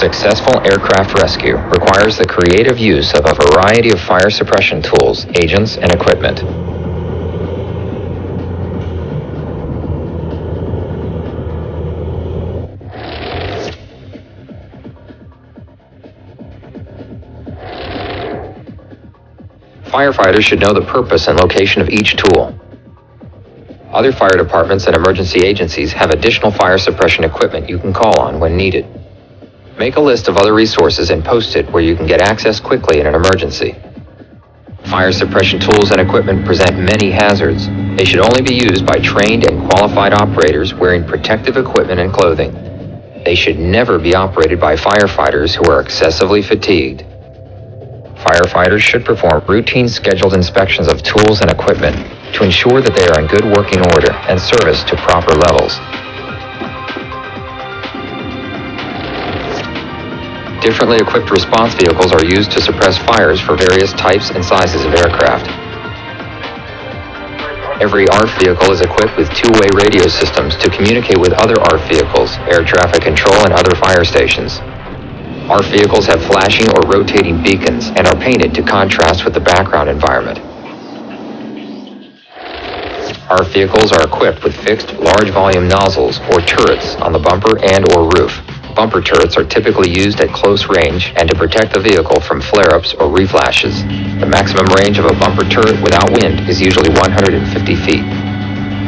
Successful aircraft rescue requires the creative use of a variety of fire suppression tools, agents, and equipment. Firefighters should know the purpose and location of each tool. Other fire departments and emergency agencies have additional fire suppression equipment you can call on when needed. Make a list of other resources and post it where you can get access quickly in an emergency. Fire suppression tools and equipment present many hazards. They should only be used by trained and qualified operators wearing protective equipment and clothing. They should never be operated by firefighters who are excessively fatigued. Firefighters should perform routine scheduled inspections of tools and equipment to ensure that they are in good working order and service to proper levels. Differently equipped response vehicles are used to suppress fires for various types and sizes of aircraft. Every ARF vehicle is equipped with two-way radio systems to communicate with other ARF vehicles, air traffic control, and other fire stations. ARF vehicles have flashing or rotating beacons and are painted to contrast with the background environment. ARF vehicles are equipped with fixed large volume nozzles or turrets on the bumper and/or roof. Bumper turrets are typically used at close range and to protect the vehicle from flare-ups or reflashes. The maximum range of a bumper turret without wind is usually 150 feet.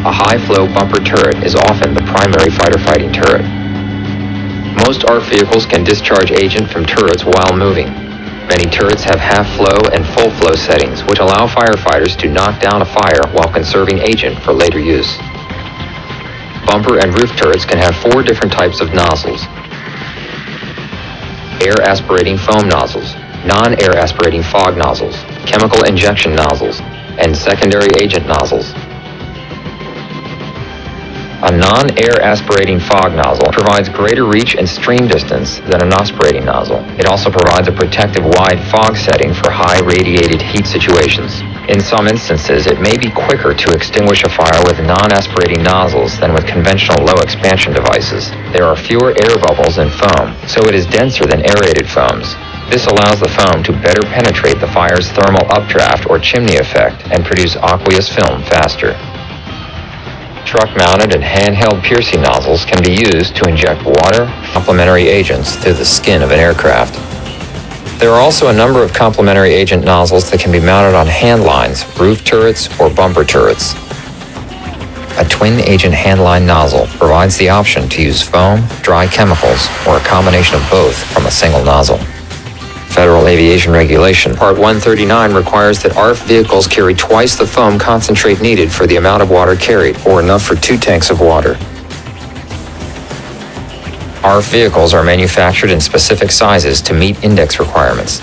A high-flow bumper turret is often the primary fighter fighting turret. Most ARF vehicles can discharge agent from turrets while moving. Many turrets have half-flow and full-flow settings, which allow firefighters to knock down a fire while conserving agent for later use. Bumper and roof turrets can have 4 different types of nozzles: air aspirating foam nozzles, non-air aspirating fog nozzles, chemical injection nozzles, and secondary agent nozzles. A non-air aspirating fog nozzle provides greater reach and stream distance than an aspirating nozzle. It also provides a protective wide fog setting for high radiated heat situations. In some instances, it may be quicker to extinguish a fire with non-aspirating nozzles than with conventional low expansion devices. There are fewer air bubbles in foam, so it is denser than aerated foams. This allows the foam to better penetrate the fire's thermal updraft or chimney effect and produce aqueous film faster. Truck-mounted and handheld piercing nozzles can be used to inject water, complementary agents through the skin of an aircraft. There are also a number of complementary agent nozzles that can be mounted on handlines, roof turrets, or bumper turrets. A twin-agent handline nozzle provides the option to use foam, dry chemicals, or a combination of both from a single nozzle. Federal Aviation Regulation Part 139 requires that ARF vehicles carry twice the foam concentrate needed for the amount of water carried, or enough for 2 tanks of water. ARF vehicles are manufactured in specific sizes to meet index requirements.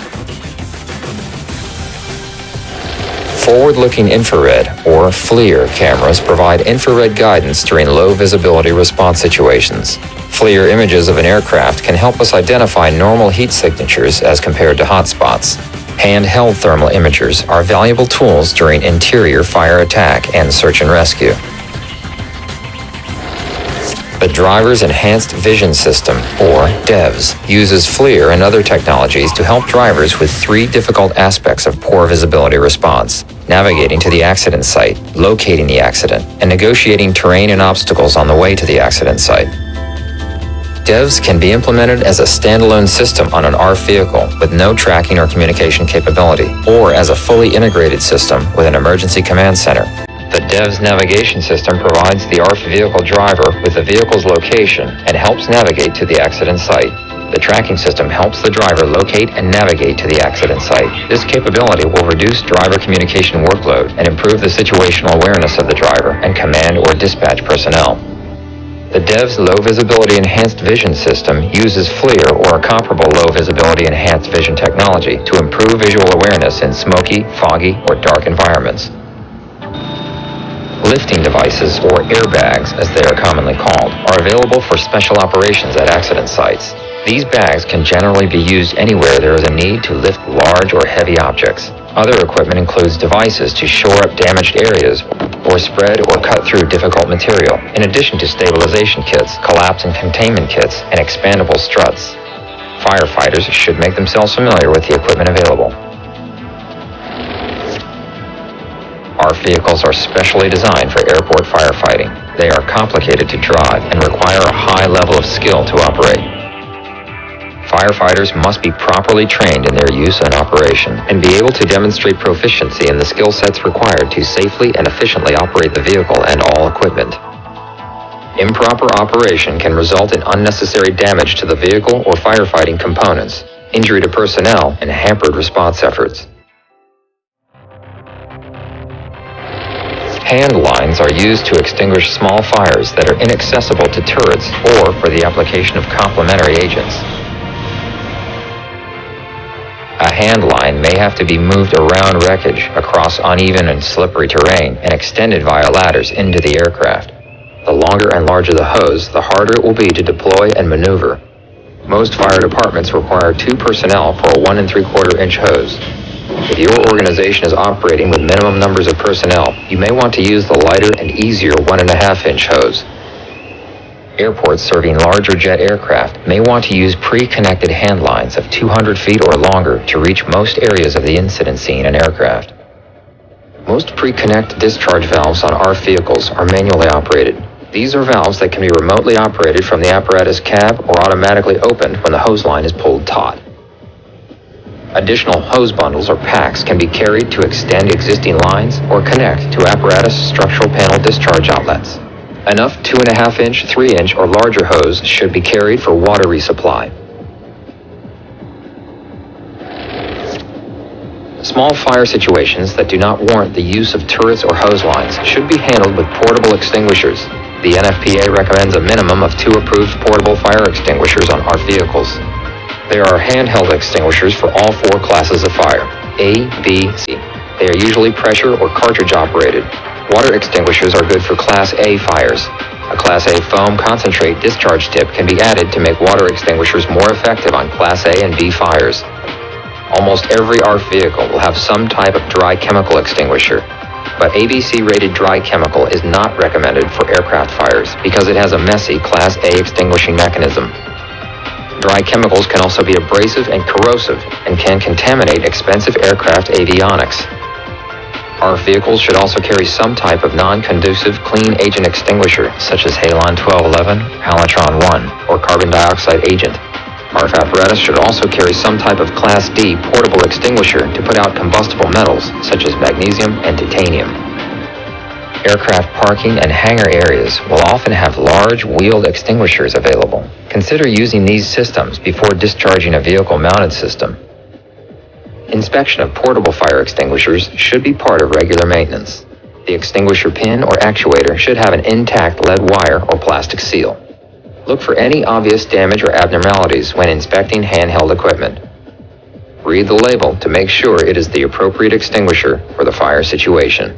Forward-looking infrared, or FLIR, cameras provide infrared guidance during low visibility response situations. FLIR images of an aircraft can help us identify normal heat signatures as compared to hotspots. Handheld thermal imagers are valuable tools during interior fire attack and search and rescue. The Driver's Enhanced Vision System, or DEVS, uses FLIR and other technologies to help drivers with 3 difficult aspects of poor visibility response: navigating to the accident site, locating the accident, and negotiating terrain and obstacles on the way to the accident site. DEVS can be implemented as a standalone system on an ARF vehicle with no tracking or communication capability, or as a fully integrated system with an emergency command center. The DEVS navigation system provides the ARF vehicle driver with the vehicle's location and helps navigate to the accident site. The tracking system helps the driver locate and navigate to the accident site. This capability will reduce driver communication workload and improve the situational awareness of the driver and command or dispatch personnel. The DEVS Low Visibility Enhanced Vision System uses FLIR or a comparable low visibility enhanced vision technology to improve visual awareness in smoky, foggy, or dark environments. Lifting devices, or airbags as they are commonly called, are available for special operations at accident sites. These bags can generally be used anywhere there is a need to lift large or heavy objects. Other equipment includes devices to shore up damaged areas or spread or cut through difficult material, in addition to stabilization kits, collapse and containment kits, and expandable struts. Firefighters should make themselves familiar with the equipment available. Our vehicles are specially designed for airport firefighting. They are complicated to drive and require a high level of skill to operate. Firefighters must be properly trained in their use and operation and be able to demonstrate proficiency in the skill sets required to safely and efficiently operate the vehicle and all equipment. Improper operation can result in unnecessary damage to the vehicle or firefighting components, injury to personnel, and hampered response efforts. Hand lines are used to extinguish small fires that are inaccessible to turrets or for the application of complementary agents. A hand line may have to be moved around wreckage, across uneven and slippery terrain, and extended via ladders into the aircraft. The longer and larger the hose, the harder it will be to deploy and maneuver. Most fire departments require 2 personnel for a 1 3/4 inch hose. If your organization is operating with minimum numbers of personnel, you may want to use the lighter and easier 1 1/2 inch hose. Airports serving larger jet aircraft may want to use pre-connected hand lines of 200 feet or longer to reach most areas of the incident scene and aircraft. Most pre-connect discharge valves on our vehicles are manually operated. These are valves that can be remotely operated from the apparatus cab or automatically opened when the hose line is pulled taut. Additional hose bundles or packs can be carried to extend existing lines or connect to apparatus structural panel discharge outlets. Enough 2 1/2 inch, 3 inch, or larger hose should be carried for water resupply. Small fire situations that do not warrant the use of turrets or hose lines should be handled with portable extinguishers. The NFPA recommends a minimum of 2 approved portable fire extinguishers on our vehicles. There are handheld extinguishers for all 4 classes of fire, A, B, C. They are usually pressure or cartridge operated. Water extinguishers are good for Class A fires. A Class A foam concentrate discharge tip can be added to make water extinguishers more effective on Class A and B fires. Almost every ARF vehicle will have some type of dry chemical extinguisher, but ABC-rated dry chemical is not recommended for aircraft fires because it has a messy Class A extinguishing mechanism. Dry chemicals can also be abrasive and corrosive and can contaminate expensive aircraft avionics. Our vehicles should also carry some type of non-conducive clean agent extinguisher, such as Halon 1211, Halotron 1, or carbon dioxide agent. ARF apparatus should also carry some type of Class D portable extinguisher to put out combustible metals, such as magnesium and titanium. Aircraft parking and hangar areas will often have large wheeled extinguishers available. Consider using these systems before discharging a vehicle-mounted system. Inspection of portable fire extinguishers should be part of regular maintenance. The extinguisher pin or actuator should have an intact lead wire or plastic seal. Look for any obvious damage or abnormalities when inspecting handheld equipment. Read the label to make sure it is the appropriate extinguisher for the fire situation.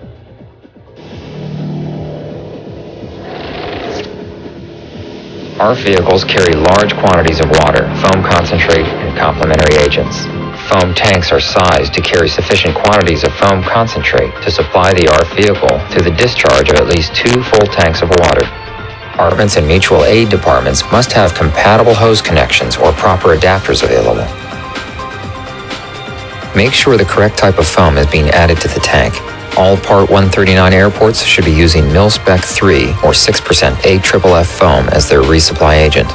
Our vehicles carry large quantities of water, foam concentrate, and complementary agents. Foam tanks are sized to carry sufficient quantities of foam concentrate to supply the ARF vehicle through the discharge of at least 2 full tanks of water. Departments and mutual aid departments must have compatible hose connections or proper adapters available. Make sure the correct type of foam is being added to the tank. All Part 139 airports should be using mil-spec 3 or 6% AFFF foam as their resupply agent.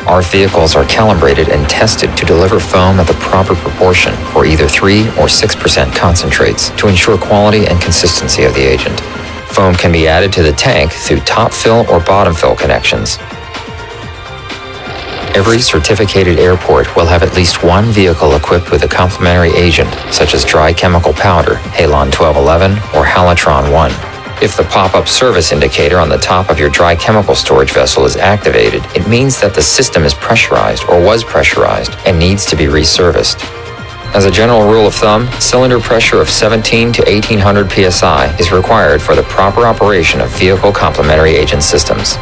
Our vehicles are calibrated and tested to deliver foam at the proper proportion for either 3 or 6% concentrates to ensure quality and consistency of the agent. Foam can be added to the tank through top fill or bottom fill connections. Every certificated airport will have at least one vehicle equipped with a complementary agent, such as dry chemical powder, Halon 1211, or Halotron 1. If the pop-up service indicator on the top of your dry chemical storage vessel is activated, it means that the system is pressurized or was pressurized and needs to be reserviced. As a general rule of thumb, cylinder pressure of 17 to 1800 psi is required for the proper operation of vehicle complementary agent systems.